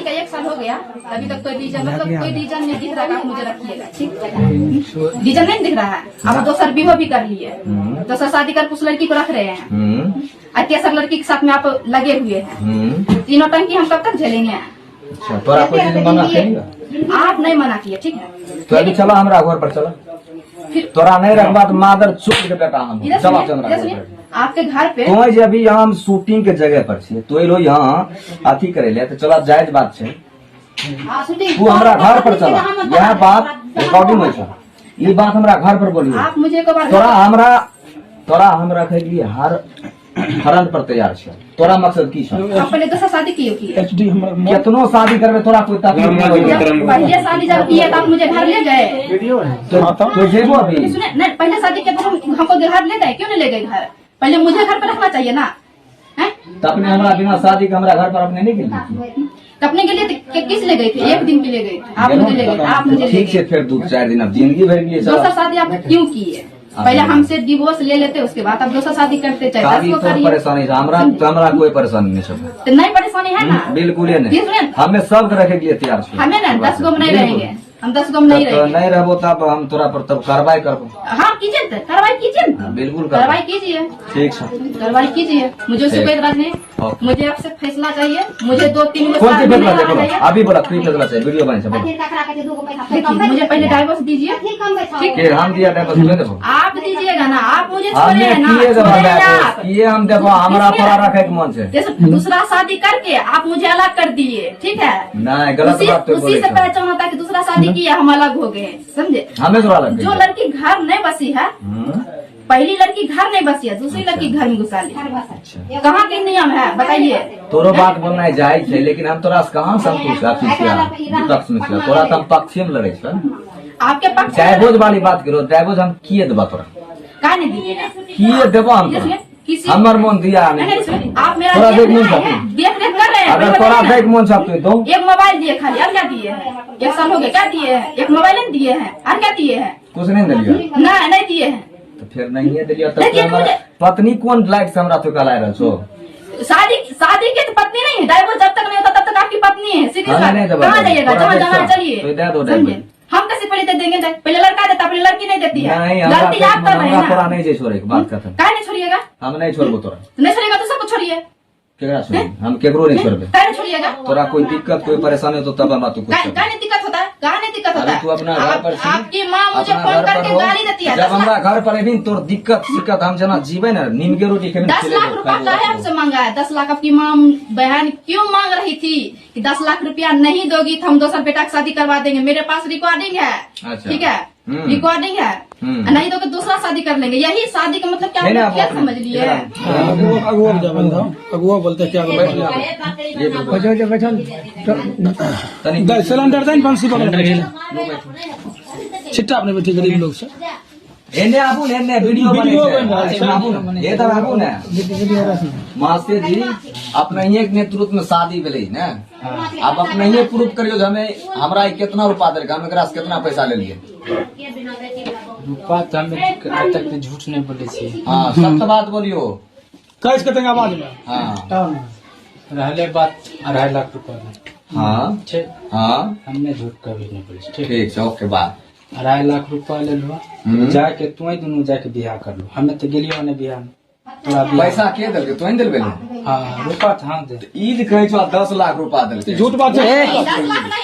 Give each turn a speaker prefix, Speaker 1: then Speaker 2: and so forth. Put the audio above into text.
Speaker 1: का 1 साल हो गया, अभी तक कोई रीजन कोई रीजन नहीं दिख रहा है। आप मुझे रखिएगा, ठीक? रीजन नहीं दिख रहा है। आप 2 साल विवाह भी कर लिए, 2 साल शादी कर उस लड़की को रख रहे हैं, और 3 लड़की के साथ में आप लगे हुए हैं। तीनों टंकी हम कब तक झेलेंगे? आप नहीं मना किए, ठीक है?
Speaker 2: तो अभी चला हमारा घर पर चला, तोरा नहीं रखबा तो मादर चुप के बेटा हम चला
Speaker 1: आपके घर पे
Speaker 2: तो जे अभी यहाँ हम शूटिंग के जगह पर छे, तो ये लो यहाँ अथी करे ले तो चला जायज बात छे। तू हमारा घर पर चला, यह बात रिकॉर्डिंग में छे, ये बात हमारा घर पर बोलिए।
Speaker 1: आप मुझे
Speaker 2: तोरा हम रखे लिए हर हरण पर तैयार छे। तोरा मकसद की छे?
Speaker 1: आप पहले तो शादी किए
Speaker 2: कितनो शादी करबे तोरा कोई तकलीफ नहीं।
Speaker 1: पहले शादी जब किए तब मुझे घर ले गए,
Speaker 2: तो जेबो अभी
Speaker 1: नहीं पहले शादी के तो हमको घर ले गए, क्यों नहीं ले गए घर? पहले मुझे घर पर रखना चाहिए ना, है?
Speaker 2: तो अपने हमारा बिना शादी के हमारा घर पर अपने नहीं गए,
Speaker 1: अपने के लिए किस ले गए थे? 1 दिन के लिए गए थे, आप मुझे ले गए, आप मुझे
Speaker 2: ठीक है। फिर 2-4 दिन अब जिंदगी भर के लिए
Speaker 1: 2 साल शादी आप क्यों किए? पहले हमसे डिवोर्स ले लेते, उसके बाद अब 2 साल शादी करते, चाहे 10 को करिए।
Speaker 2: परेशानी हमारा कोई परेशानी नहीं सब,
Speaker 1: तो नहीं परेशानी है ना?
Speaker 2: बिल्कुल ही नहीं। हमें सब रखे के लिए तैयार छे।
Speaker 1: हमें ना 10 गो में नहीं रहेंगे, हम 10 गो में नहीं रहेंगे।
Speaker 2: नहीं रहबो तब हम तोरा पर तब कार्रवाई करबो।
Speaker 1: हाँ कीजिए, तो कार्रवाई कीजिए,
Speaker 2: बिल्कुल
Speaker 1: कार्रवाई कीजिए,
Speaker 2: ठीक है
Speaker 1: कार्रवाई कीजिए। मुझे उससे कोई इतराज नहीं, मुझे आपसे फैसला चाहिए। मुझे 2-3 गो
Speaker 2: कौन सी फैसला चाहिए? अभी बोला कोई फैसला चाहिए, वीडियो बने
Speaker 1: मुझे पहले डाइवोर्स दीजिए, ठीक है?
Speaker 2: हम दिया डाइवोर्स ले देबो,
Speaker 1: आप दीजिएगा ना, आप मुझे
Speaker 2: हमने
Speaker 1: छोड़े ना,
Speaker 2: किए हम देखो हमारा थोड़ा रखे के मन से।
Speaker 1: जैसे दूसरा शादी करके आप मुझे अलग कर दिए, ठीक है?
Speaker 2: नहीं गलत बात तो
Speaker 1: उसी से पहचान होता है कि दूसरा शादी किया, हम अलग हो गए, समझे?
Speaker 2: हमें थोड़ा लग
Speaker 1: जो लड़की घर नहीं बसी है, पहली लड़की घर नहीं बसी है, दूसरी लड़की घर में घुसा ली, कहाँ के नियम है बताइए?
Speaker 2: तोरो बात बोलना जायज है, लेकिन हम तोरा कहाँ संतुष्ट पक्ष में तोरा तो हम पक्ष में लड़े छे।
Speaker 1: आपके पक्ष
Speaker 2: डाइवोर्स वाली बात करो, डाइवोर्स हम किए देबा तोरा,
Speaker 1: का नहीं दीजिएगा?
Speaker 2: किए देबो हम हमर मन दिया
Speaker 1: नहीं। आप मेरा
Speaker 2: तोरा देख नहीं
Speaker 1: देख कर रहे हैं,
Speaker 2: अगर तोरा देख मन सकते तो
Speaker 1: 1 मोबाइल दिए खाली, और क्या दिए हैं? 1 साल हो गया, क्या दिए हैं? 1 मोबाइल नहीं दिए हैं, और क्या दिए हैं?
Speaker 2: कुछ नहीं दिया,
Speaker 1: नहीं दिए हैं।
Speaker 2: तो फिर नहीं है दिया। तब पत्नी कौन लाइक से हमरा तो कला रहा छो?
Speaker 1: शादी के तो पत्नी नहीं है, डाइवोर्स जब तक नहीं होता तब तक आपकी पत्नी है। सीधी कहाँ जाइएगा? जहाँ जाना चलिए, हम कैसे पहले दे देंगे? पहले लड़का देता, पहले लड़की नहीं देती है। गलती आप कर रहे हैं
Speaker 2: ना। नहीं जे छोड़े बात खत्म।
Speaker 1: क्या नहीं छोड़िएगा?
Speaker 2: हम नहीं छोड़बो तोरा,
Speaker 1: नहीं छोड़िएगा तो सबको छोड़िए।
Speaker 2: केकरा छोड़े? हम केकरो नहीं छोड़बे।
Speaker 1: क्या नहीं छोड़िएगा?
Speaker 2: तोरा कोई दिक्कत कोई परेशानी हो तो तब हम तू कुछ
Speaker 1: क्या नहीं दिक्कत होता है? कहाँ नहीं दिक्कत होता है?
Speaker 2: तू अपना घर पर
Speaker 1: आपकी माँ मुझे फोन करके गाली देती है।
Speaker 2: जब हमारा घर पर अभी तोर दिक्कत हम जना जीवे ना, नीम के रोटी खेने
Speaker 1: 10 लाख रुपया काहे हमसे मांगा है? 10 लाख आपकी माँ बहन क्यों मांग रही थी कि 10 लाख रुपया नहीं दोगी तो हम 2 साल बेटा की शादी करवा देंगे? मेरे पास रिकॉर्डिंग है, ठीक है? रिकॉर्डिंग है, नहीं तो दूसरा शादी कर लेंगे। यही शादी का मतलब क्या समझ लिए?
Speaker 3: अगुआ बोलते क्या सिलेंडर दें बंसी छिट्टा अपने बैठे गरीब लोग से
Speaker 2: एने आबू ने वीडियो बने ये तो आबू ने मास्टर जी अपने ही नेतृत्व में शादी भेलै ने, आप अपने ही प्रूफ करियो जे हमें हमरा कितना रुपया देलक, हम एकरा से कितना पैसा ले लिए।
Speaker 4: रुपया तो हमें तक झूठ नहीं बोले छी।
Speaker 2: हां सत्य बात बोलियो,
Speaker 3: कैस के तंग आवाज में।
Speaker 2: हां
Speaker 4: रहले बात 2.5 लाख रुपया।
Speaker 2: हां हां
Speaker 4: हमने झूठ कभी नहीं बोले।
Speaker 2: ठीक है ओके बात
Speaker 4: 2.5 लाख रुपया ले लो, जाके तुम दोनों जाके बियाह कर लो। हमें तो गेलियो ने बियाह में
Speaker 2: पैसा के देलके तो नहीं देलबे?
Speaker 4: हाँ रुपया था दे।
Speaker 2: ई जे कहै छौ 10 लाख रुपया देलके,
Speaker 3: झूठ बात है।
Speaker 1: 10 लाख नहीं